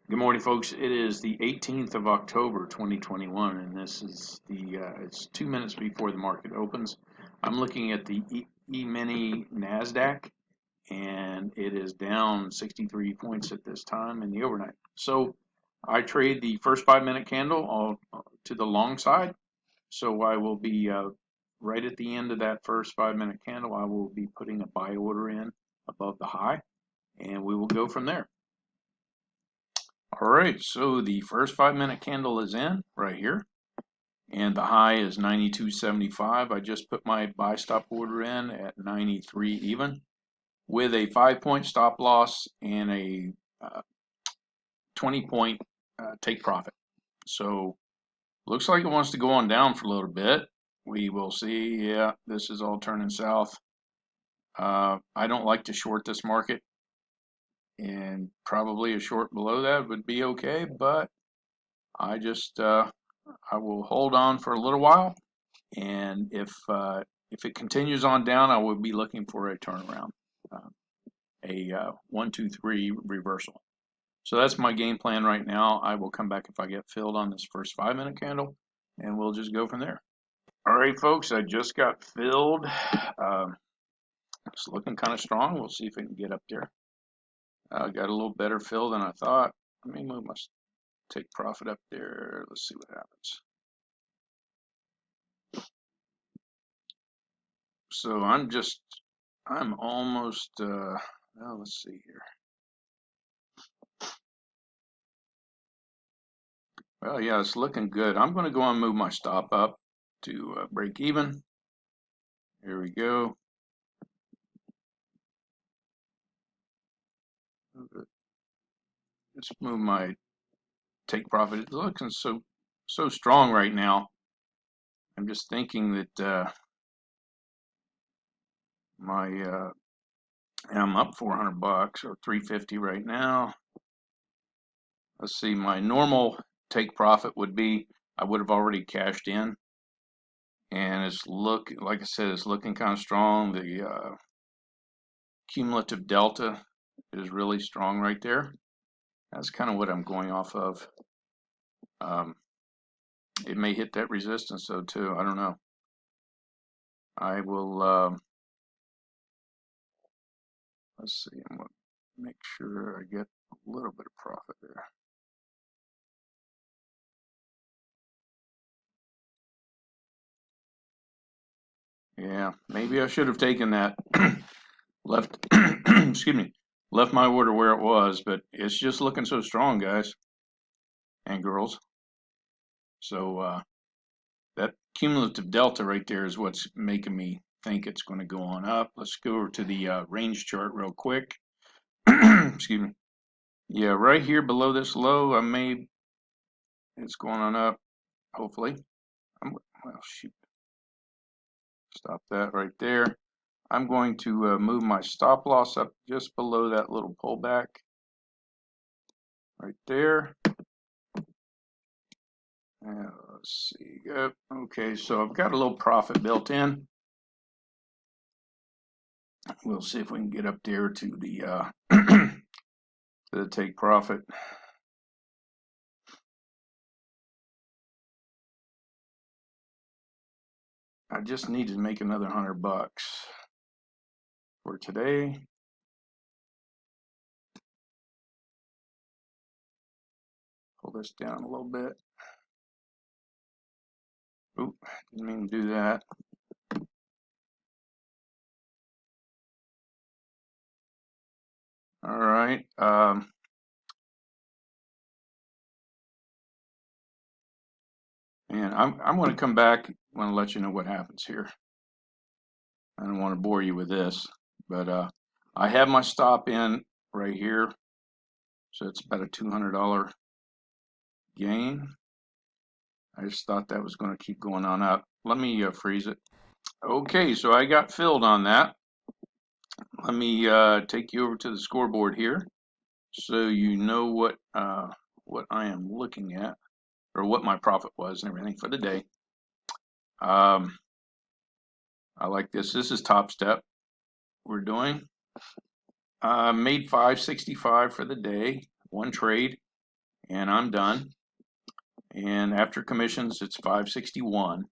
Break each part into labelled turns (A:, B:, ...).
A: Good morning, folks. It is the 18th of October, 2021, and this is it's 2 minutes before the market opens. I'm looking at the E-mini NASDAQ, and it is down 63 points at this time in the overnight. So I trade the first 5-minute candle to the long side. So I will be right at the end of that first 5-minute candle, I will be putting a buy order in above the high, and we will go from there. All right, so the first 5-minute candle is in right here, and the high is 92.75. I just put my buy stop order in at 93 even, with a 5-point stop loss and a 20-point take profit. So looks like it wants to go on down for a little bit. We will see. Yeah, this is all turning south. I don't like to short this market, and probably a short below that would be okay, but I just I will hold on for a little while, and if it continues on down, I will be looking for a turnaround, a 1, 2, 3 reversal. So that's my game plan right now. I will come back if I get filled on this first 5-minute candle, and we'll just go from there. All right, folks, I just got filled. It's looking kind of strong. We'll see if we can get up there. Got a little better fill than I thought. Let me move my take profit up there. Let's see what happens. So I'm almost, well, let's see here. Well, yeah, it's looking good. I'm going to go and move my stop up to break even. Here we go. Let's move my take profit. It's looking so strong right now. I'm just thinking that I'm up $400 or $350 right now. Let's see, my normal take profit would be I would have already cashed in, and like I said, it's looking kind of strong. The cumulative delta is really strong right there. That's kind of what I'm going off of. It may hit that resistance though too. I don't know. I will. Let's see. I'm gonna make sure I get a little bit of profit there. Yeah, maybe I should have taken that. Left. Excuse me. Left my order where it was, but it's just looking so strong, guys and girls. So that cumulative delta right there is what's making me think it's going to go on up. Let's go over to the range chart real quick. Excuse me. Yeah, right here below this low, it's going on up, hopefully. Well, shoot. Stop that right there. I'm going to move my stop loss up just below that little pullback right there. Let's see. Okay, so I've got a little profit built in. We'll see if we can get up there to the to the take profit. I just need to make another $100 for today. Pull this down a little bit. Oop, didn't mean to do that. All right. And I'm going to come back. I want to let you know what happens here. I don't want to bore you with this, but I have my stop in right here, so it's about a $200 gain. I just thought that was going to keep going on up. Let me freeze it. Okay, so I got filled on that. Let me take you over to the scoreboard here, so you know what I am looking at, or what my profit was and everything for the day. I like this. This is Topstep we're doing. Made $565 for the day, one trade. and I'm done. And after commissions, it's 561.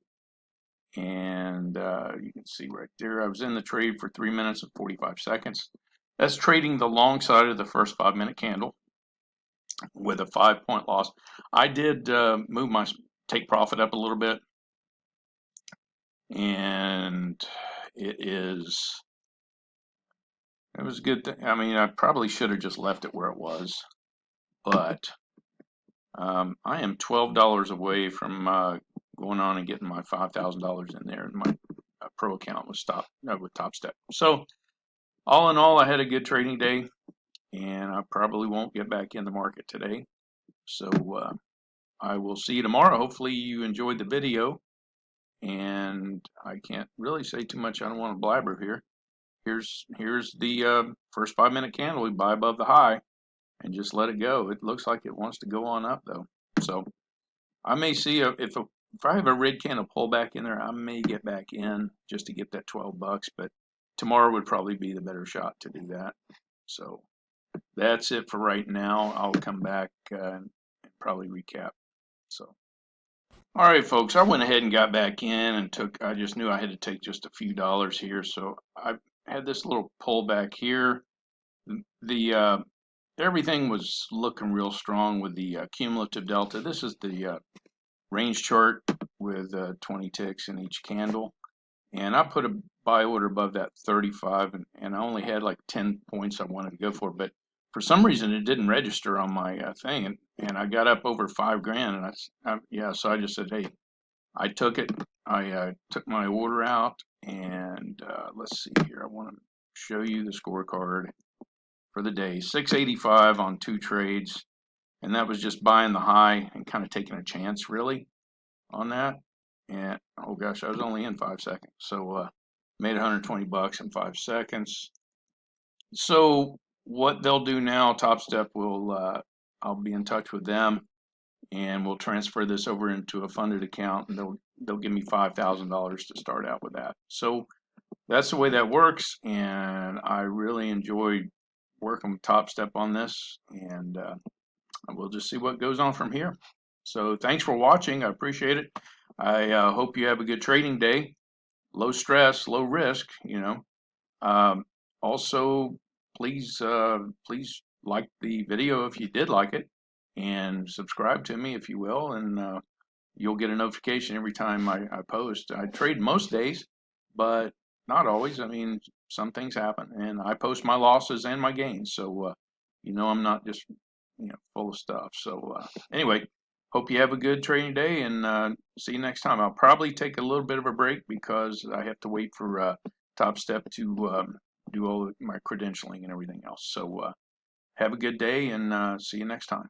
A: And you can see right there, I was in the trade for 3 minutes and 45 seconds. That's trading the long side of the first 5-minute candle with a 5-point loss. I did move my take profit up a little bit, and it was a good thing. I mean, I probably should have just left it where it was, but I am $12 away from going on and getting my $5,000 in there in my pro account with Topstep. So all in all, I had a good trading day, and I probably won't get back in the market today. So I will see you tomorrow. Hopefully you enjoyed the video, and I can't really say too much. I don't want to blabber here. Here's the first 5-minute candle. We buy above the high and just let it go. It looks like it wants to go on up though. So I may see if I have a red candle pull back in there, I may get back in just to get that 12 bucks. But tomorrow would probably be the better shot to do that. So that's it for right now. I'll come back and probably recap. So. All right, folks, I went ahead and got back in and I just knew I had to take just a few dollars here. So I had this little pullback here. The everything was looking real strong with the cumulative delta. This is the range chart with 20 ticks in each candle. And I put a buy order above that 35, and I only had like 10 points I wanted to go for. But for some reason, it didn't register on my thing. And I got up over 5 grand. And so I just said, hey, I took it. I took my order out. And let's see here. I want to show you the scorecard for the day. 685 on 2 trades. And that was just buying the high and kind of taking a chance, really, on that. And oh gosh, I was only in 5 seconds. So made 120 bucks in 5 seconds. So what they'll do now, Topstep will I'll be in touch with them, and we'll transfer this over into a funded account, and they'll give me $5,000 to start out with that. So that's the way that works, and I really enjoyed working with Topstep on this, and we'll just see what goes on from here. So thanks for watching. I appreciate it. I hope you have a good trading day. Low stress, low risk, you know. Also, please like the video if you did like it, and subscribe to me if you will, and you'll get a notification every time I post. I trade most days, but not always. I mean, some things happen, and I post my losses and my gains, so I'm not just full of stuff. So anyway, hope you have a good trading day, and see you next time. I'll probably take a little bit of a break because I have to wait for Topstep to do all my credentialing and everything else. So have a good day, and see you next time.